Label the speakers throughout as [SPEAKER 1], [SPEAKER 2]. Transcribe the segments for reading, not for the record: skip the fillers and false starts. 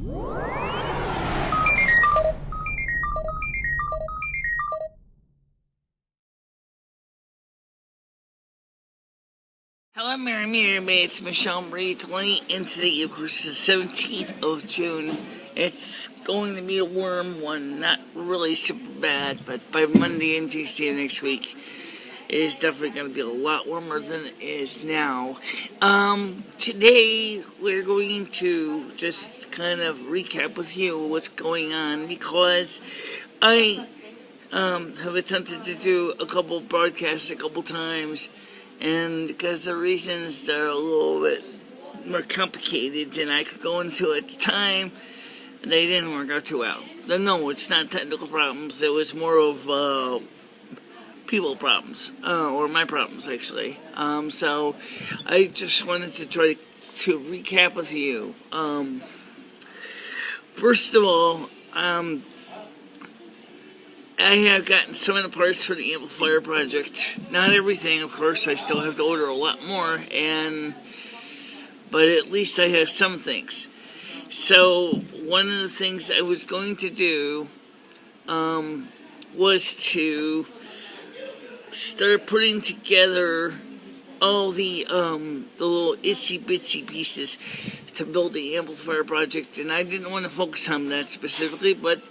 [SPEAKER 1] Hello, everybody. It's MicheleMarieDalene, and today, of course, is the 17th of June. It's going to be a warm one, not really super bad, but by Monday and Tuesday next week, it is definitely going to be a lot warmer than it is now. Today, we're going to just kind of recap with you what's going on, because I have attempted to do a couple broadcasts a couple times, and because of reasons that are a little bit more complicated than I could go into at the time, they didn't work out too well. No, it's not technical problems. It was more of people problems, or my problems, actually. So I just wanted to try to recap with you. First of all, I have gotten some of the parts for the amplifier project. Not everything, of course. I still have to order a lot more, but at least I have some things. So one of the things I was going to do was to start putting together all the little itsy bitsy pieces to build the amplifier project, and I didn't want to focus on that specifically, but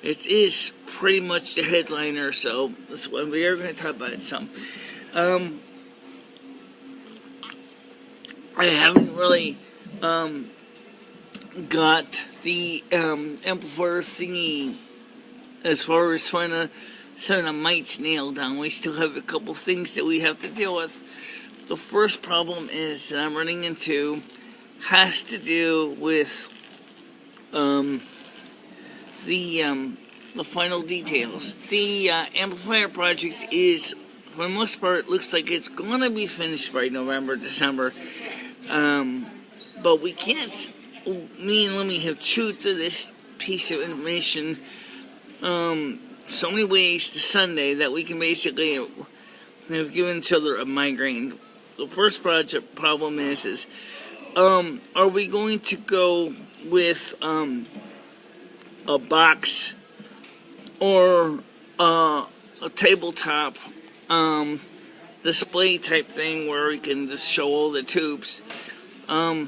[SPEAKER 1] it is pretty much the headliner, so that's what we are going to talk about it some. I haven't really got the amplifier thingy as far as finding some of the mites nailed down. We still have a couple things that we have to deal with. The first problem is that I'm running into has to do with the final details. The amplifier project is, for the most part, looks like it's going to be finished by November, December. But we can't, me and Lemmy have chewed through this piece of information so many ways to Sunday that we can basically have given each other a migraine. The first problem is are we going to go with a box or a tabletop display type thing where we can just show all the tubes? I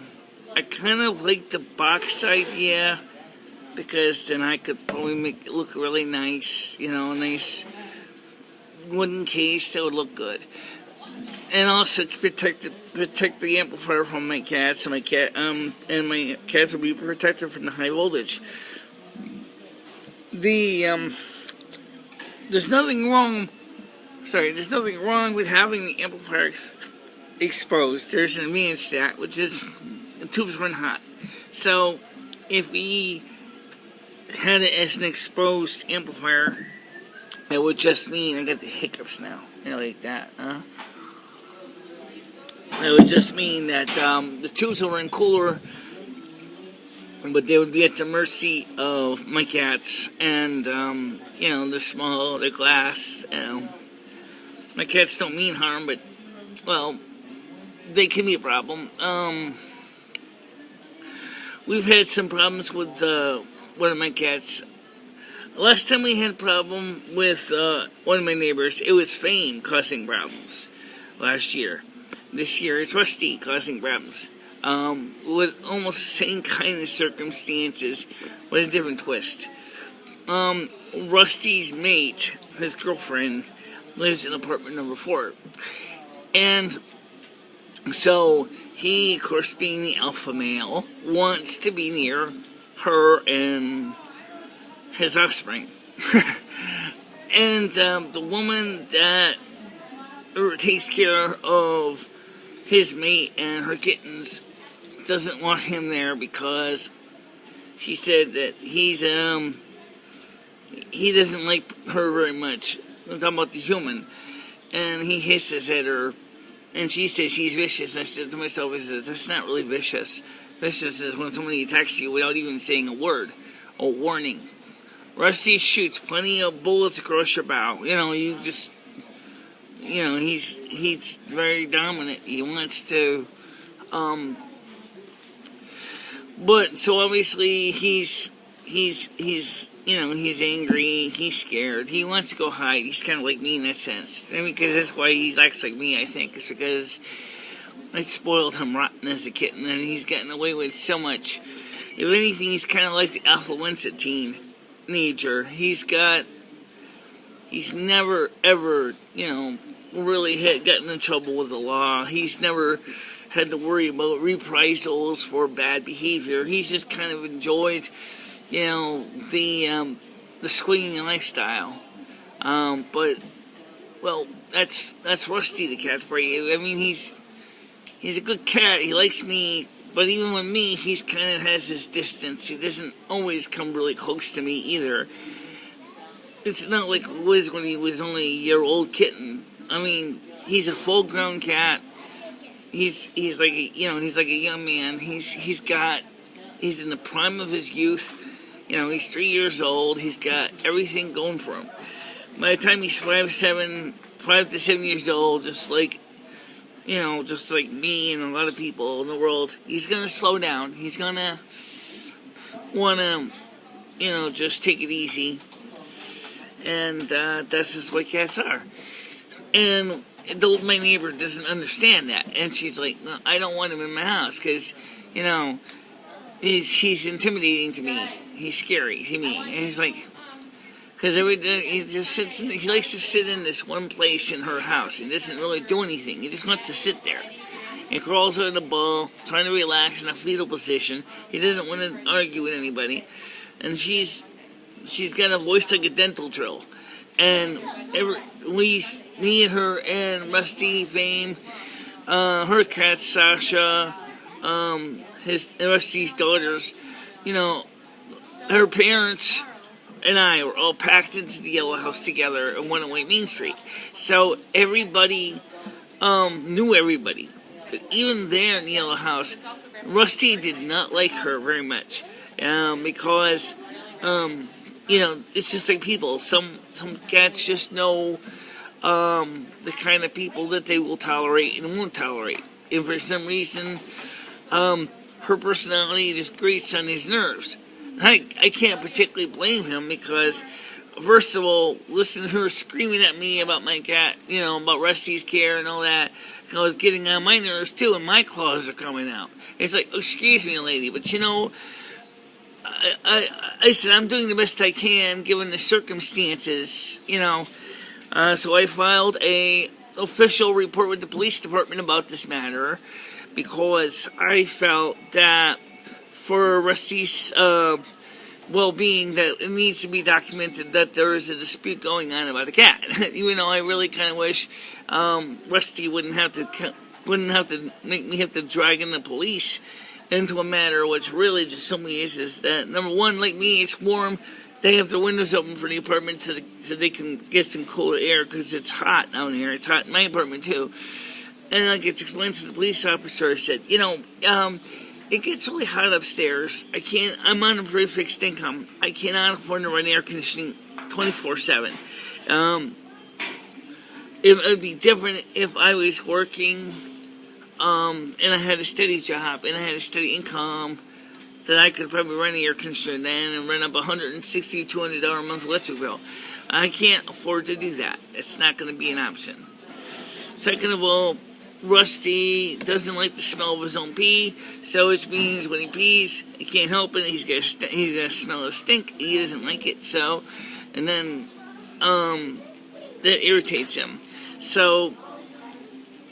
[SPEAKER 1] kind of like the box idea, because then I could probably make it look really nice, a nice wooden case that would look good. And also protect the amplifier from my cats, and my cats will be protected from the high voltage. There's nothing wrong with having the amplifier exposed. There's an advantage to that, which is the tubes run hot. So if we had it as an exposed amplifier, it would just mean, I got the hiccups now, like that, huh? It would just mean that the tubes will run cooler, but they would be at the mercy of my cats, and they're small, they're glass. My cats don't mean harm, but they can be a problem. We've had some problems with one of my cats. Last time we had a problem with one of my neighbors, it was Fame causing problems last year. This year it's Rusty causing problems. With almost the same kind of circumstances, with a different twist. Rusty's mate, his girlfriend, lives in apartment number 4. And so he, of course, being the alpha male, wants to be near her and his offspring. And the woman that takes care of his mate and her kittens doesn't want him there, because she said that he doesn't like her very much. I'm talking about the human. And he hisses at her, and she says he's vicious. I said to myself, that's not really vicious. Vicious is when somebody attacks you without even saying a word, a warning. Rusty shoots plenty of bullets across your bow. He's very dominant. He wants to But so obviously he's he's angry, he's scared, he wants to go hide. He's kind of like me in that sense. I mean, because that's why he acts like me, I think. It's because I spoiled him rotten as a kitten, and he's gotten away with so much. If anything, he's kind of like the affluenza teenager. He's never, ever, really gotten in trouble with the law. He's never had to worry about reprisals for bad behavior. He's just kind of enjoyed, the swinging lifestyle. But that's Rusty the cat for you. I mean, he's a good cat. He likes me, but even with me, he's kind of has his distance. He doesn't always come really close to me either. It's not like it was when he was only a year-old kitten. I mean, he's a full-grown cat. He's like he's like a young man. He's in the prime of his youth. He's 3 years old. He's got everything going for him. By the time he's 5 to 7 years old, just like me and a lot of people in the world, he's gonna slow down. He's gonna wanna, just take it easy. And that's just what cats are. And my neighbor doesn't understand that, and she's like, "No, I don't want him in my house because, he's intimidating to me. He's scary to me." And he's like, because every day he just sits. He likes to sit in this one place in her house and doesn't really do anything. He just wants to sit there. He crawls on the ball, trying to relax in a fetal position. He doesn't want to argue with anybody, and she's got a voice like a dental drill. And me and her and Rusty Fame, her cat Sasha, Rusty's daughters, her parents and I were all packed into the yellow house together on 108 Main Street. So everybody knew everybody. But even there in the yellow house, Rusty did not like her very much because it's just like people. Some cats just know the kind of people that they will tolerate and won't tolerate. And for some reason, her personality just grates on his nerves. I can't particularly blame him because, first of all, listen to her screaming at me about my cat, about Rusty's care and all that. I was getting on my nerves too, and my claws are coming out. It's like, excuse me, lady, but I said I'm doing the best I can given the circumstances, So I filed a official report with the police department about this matter because I felt that for Rusty's well-being, that it needs to be documented that there is a dispute going on about a cat. Even though I really kind of wish Rusty wouldn't have to make me have to drag in the police into a matter which really just simply is that, number one, like me, it's warm. They have their windows open for the apartment so they can get some cooler air because it's hot down here. It's hot in my apartment too. And like it's explained to the police officer, I said, it gets really hot upstairs. I'm on a very fixed income. I cannot afford to run air conditioning 24/7. It would be different if I was working, and I had a steady job, and I had a steady income, that I could probably run an air conditioner then and run up $160 to $200 a month electric bill. I can't afford to do that. It's not going to be an option. Second of all, Rusty doesn't like the smell of his own pee, so which means when he pees, he can't help it. He's gonna smell a stink. He doesn't like it, so, and then that irritates him. So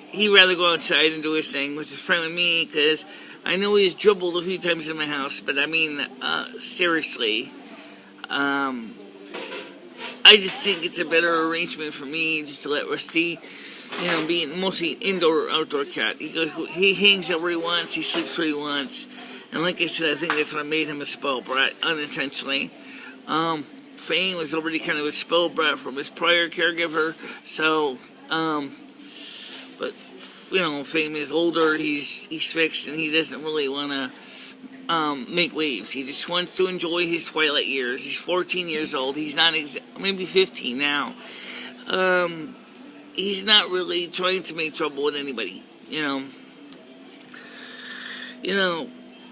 [SPEAKER 1] he'd rather go outside and do his thing, which is fine with me because I know he's dribbled a few times in my house. But I mean, seriously, I just think it's a better arrangement for me just to let Rusty, being mostly indoor or outdoor cat. He hangs out where he wants, he sleeps where he wants. And like I said, I think that's what made him a spoiled brat, unintentionally. Fame was already kind of a spoiled brat from his prior caregiver, so, but, Fame is older, he's fixed, and he doesn't really want to make waves. He just wants to enjoy his twilight years. He's 14 years old, he's not, maybe 15 now. He's not really trying to make trouble with anybody,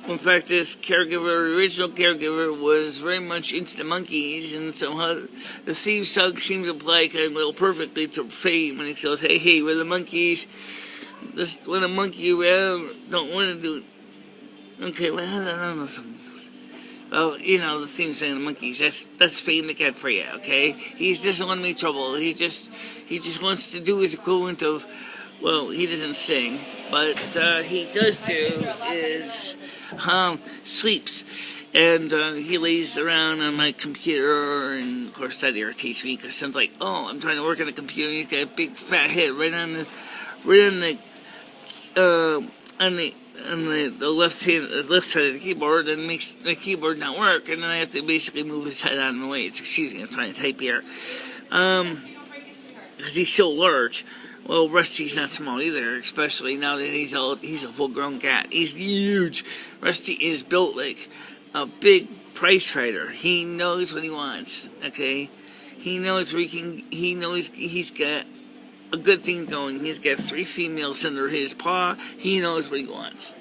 [SPEAKER 1] In fact, this caregiver, original caregiver, was very much into the monkeys, and somehow the theme song seems to apply kind of well perfectly to fame when he says, hey, we're the monkeys, just want to monkey around, don't want to do it. Okay, well, I don't know something. Well, the theme song of the monkeys, that's Fame the cat for you, okay? He doesn't want any trouble. He just wants to do his equivalent of, well, he doesn't sing, but he does do is sleeps. And he lays around on my computer, and of course that irritates me because I'm like, oh, I'm trying to work on the computer, and he's got a big fat head right on the left side of the keyboard, and makes the keyboard not work, and then I have to basically move his head out of the way. Excuse me, I'm trying to type here. Because he's so large. Well, Rusty's not small either, especially now that he's a full-grown cat. He's huge. Rusty is built like a big prize fighter. He knows what he wants, okay? He knows where he knows he's got a good thing going. He's got 3 females under his paw. He knows what he wants.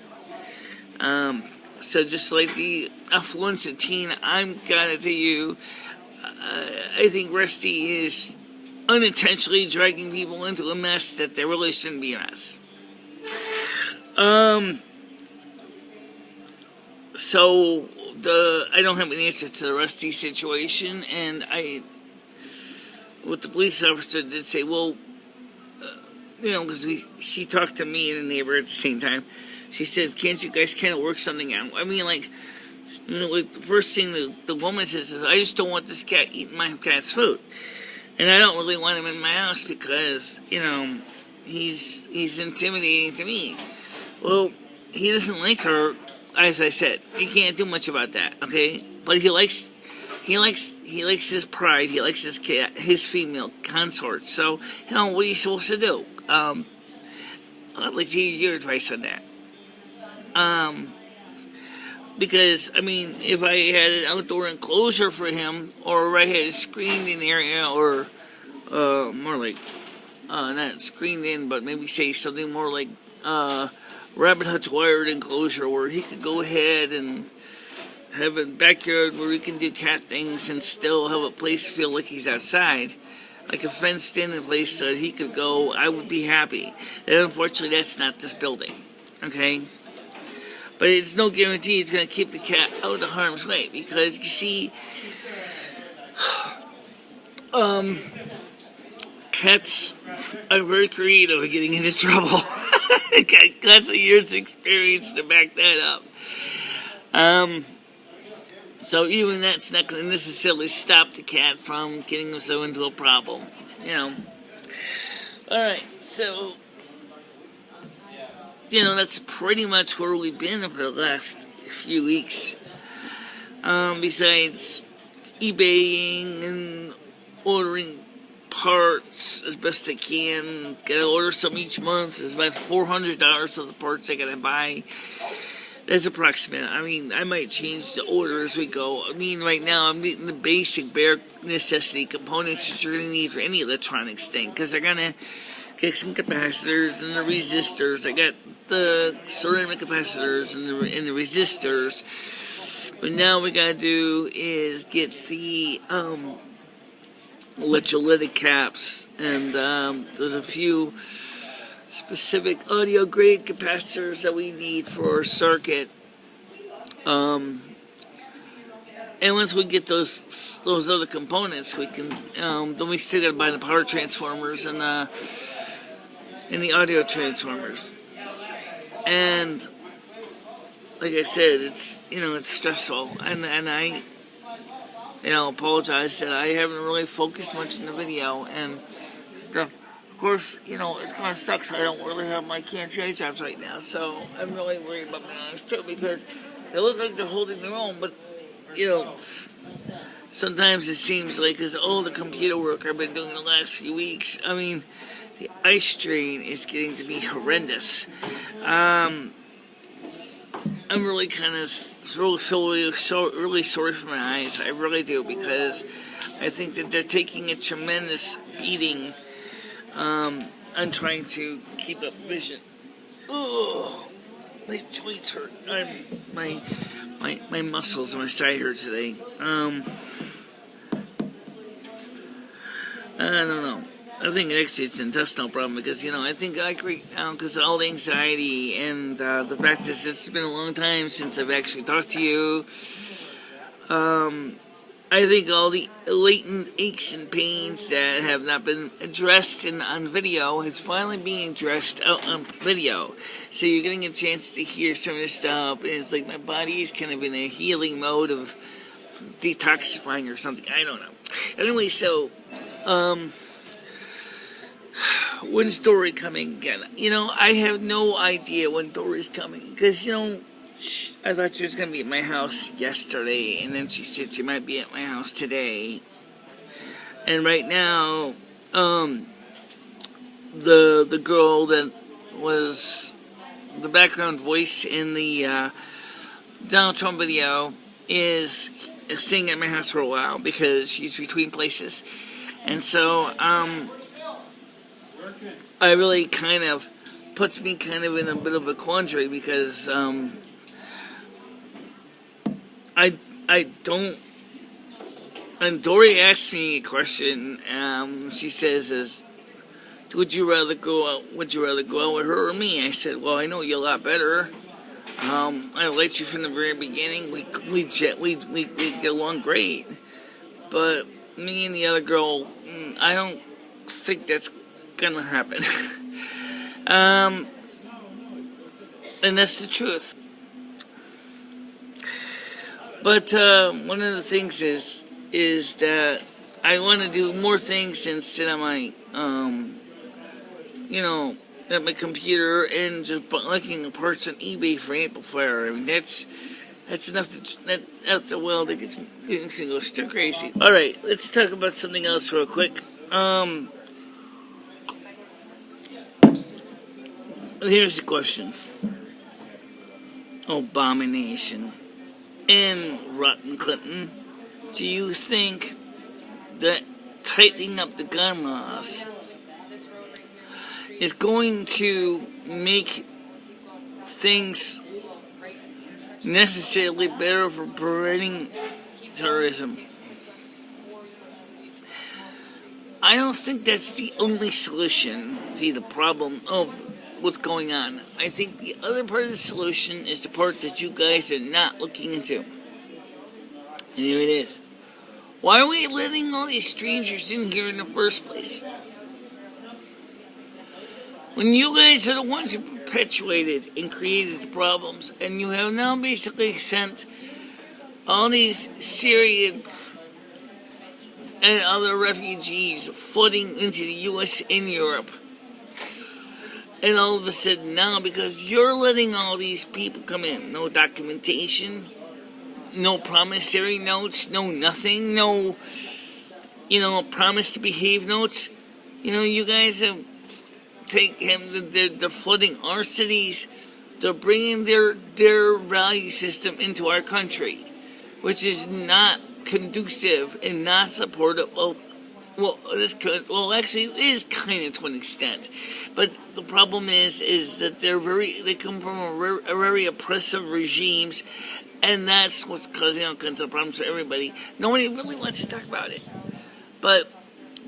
[SPEAKER 1] So just like the affluenza teen, I'm gonna tell you, I think Rusty is unintentionally dragging people into a mess that they really shouldn't be a mess. So I don't have an answer to the Rusty situation, and what the police officer did say, well, because she talked to me and a neighbor at the same time. She says, can't you guys kind of work something out? I mean, like the first thing the woman says is, I just don't want this cat eating my cat's food. And I don't really want him in my house because, he's intimidating to me. Well, he doesn't like her, as I said. You can't do much about that, okay? But he likes his pride. He likes his cat, his female consort. So, what are you supposed to do? I'd like to hear your advice on that. Because, if I had an outdoor enclosure for him, or I had a screened in area, or more like, not screened in, but maybe say something more like Rabbit Hutch wired enclosure, where he could go ahead and have a backyard where he can do cat things and still have a place to feel like he's outside, like a fenced-in place that he could go, I would be happy. And unfortunately, that's not this building, okay? But it's no guarantee it's going to keep the cat out of harm's way, because, you see, cats are very creative at getting into trouble. Lots of years of experience to back that up. So even that's not going to necessarily stop the cat from getting himself into a problem, Alright, so, that's pretty much where we've been for the last few weeks. Besides eBaying and ordering parts as best I can. Gotta order some each month. There's about $400 of the parts I gotta buy. That's approximate. I might change the order as we go. Right now I'm getting the basic bare necessity components that you're gonna need for any electronics thing, because they're gonna get some capacitors and the resistors. I got the ceramic capacitors and the resistors. But now what we gotta do is get the electrolytic caps, and there's a few specific audio grade capacitors that we need for our circuit. And once we get those other components, we can then we still gotta buy the power transformers and the audio transformers. And like I said, it's it's stressful, and I apologize that I haven't really focused much in the video, and of course, it kind of sucks. I don't really have my CashApp jobs right now, so I'm really worried about my eyes too, because they look like they're holding their own, but sometimes it seems like the computer work I've been doing the last few weeks. The eye strain is getting to be horrendous. I'm really kind of feel really sorry for my eyes. I really do, because I think that they're taking a tremendous beating on trying to keep up vision. Ugh. my joints hurt. My muscles on my side hurt today. I don't know. I think actually it's an intestinal problem because, I think because of all the anxiety and the fact that it's been a long time since I've actually talked to you. I think all the latent aches and pains that have not been addressed on video is finally being addressed out on video. So you're getting a chance to hear some of this stuff, and it's like my body is kind of in a healing mode of detoxifying or something. I don't know. Anyway, so, when's Dory coming again? I have no idea when Dory's coming, because, I thought she was going to be at my house yesterday, and then she said she might be at my house today. And right now, the girl that was the background voice in the Donald Trump video is staying at my house for a while because she's between places. And so, I really puts me in a bit of a quandary because, I don't. And Dory asked me a question. She says, "Would you rather go out? Would you rather go out with her or me?" I said, "Well, I know you a lot better. I liked you from the very beginning. We get along great. But me and the other girl, I don't think that's gonna happen." And that's the truth. But one of the things is that I want to do more things than sit on my, at my computer and just looking at parts on eBay for amplifier. I mean, that's enough that's the well that gets me to go stir crazy. All right, let's talk about something else real quick. Here's the question. Abomination. In rotten Clinton, do you think that tightening up the gun laws is going to make things necessarily better for preventing terrorism? I don't think that's the only solution to the problem of what's going on. I think the other part of the solution is the part that you guys are not looking into. And here it is. Why are we letting all these strangers in here in the first place? When you guys are the ones who perpetuated and created the problems, and you have now basically sent all these Syrian and other refugees flooding into the U.S. and Europe. And all of a sudden now, because you're letting all these people come in, no documentation, no promissory notes, no nothing, no, promise to behave notes. You guys have they're flooding our cities. They're bringing their value system into our country, which is not conducive and not supportive of. Actually, it is kind of to an extent, but the problem is that they come from a very oppressive regimes, and that's what's causing all kinds of problems for everybody. Nobody really wants to talk about it, but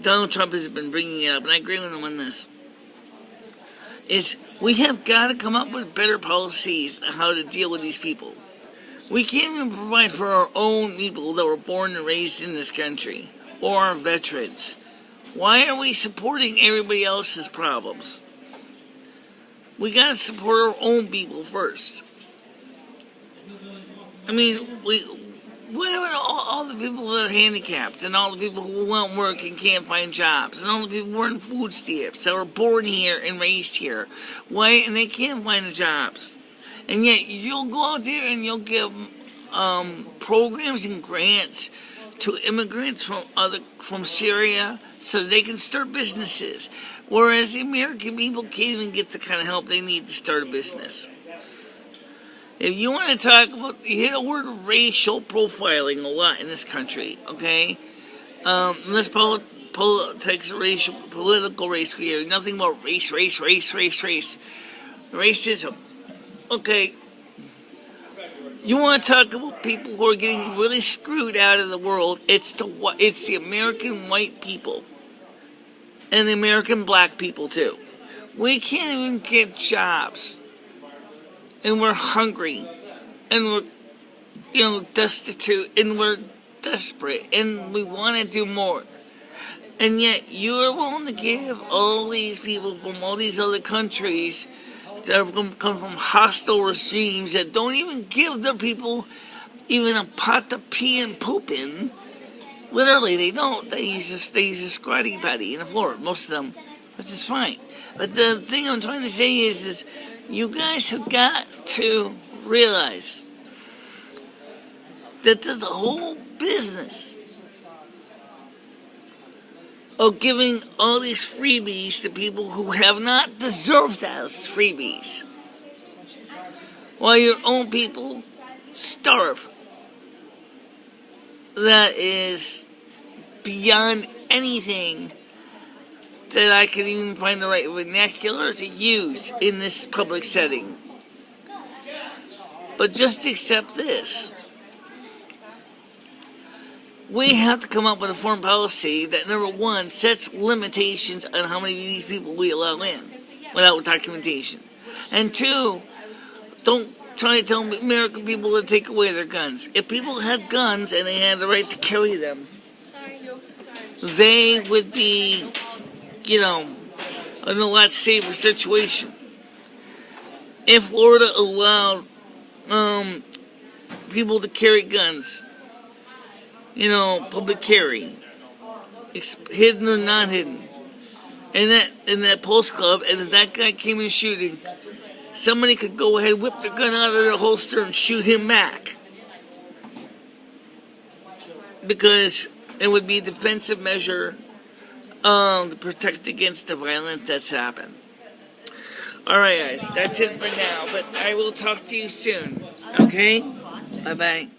[SPEAKER 1] Donald Trump has been bringing it up, and I agree with him on this. Is we have got to come up with better policies on how to deal with these people. We can't even provide for our own people that were born and raised in this country. Or our veterans. Why are we supporting everybody else's problems? We gotta support our own people first. I mean, what about all the people that are handicapped, and all the people who want work and can't find jobs, and all the people who are in food stamps that were born here and raised here? Why? And they can't find the jobs. And yet, you'll go out there and you'll give programs and grants to immigrants from Syria so they can start businesses. Whereas the American people can't even get the kind of help they need to start a business. If you want to talk about, you hear the word racial profiling a lot in this country, okay? Unless politics, political race here, nothing about race. Racism. Okay, you want to talk about people who are getting really screwed out of the world? It's the American white people and the American black people too. We can't even get jobs, and we're hungry, and we're destitute, and we're desperate, and we want to do more. And yet you're willing to give all these people from all these other countries that have come from hostile regimes that don't even give their people even a pot to pee and poop in. Literally, they don't. They use a squatty potty in the floor, most of them, which is fine. But the thing I'm trying to say is you guys have got to realize that there's a whole business of giving all these freebies to people who have not deserved those freebies, while your own people starve. That is beyond anything that I can even find the right vernacular to use in this public setting. But just accept this. We have to come up with a foreign policy that, number one, sets limitations on how many of these people we allow in without documentation. And two, don't try to tell American people to take away their guns. If people had guns and they had the right to carry them, they would be, in a lot safer situation. If Florida allowed people to carry guns, public carry, hidden or not hidden, in that post club, and if that guy came in shooting, somebody could go ahead, whip their gun out of their holster, and shoot him back, because it would be a defensive measure to protect against the violence that's happened. All right, guys, that's it for now, but I will talk to you soon. Okay, bye bye.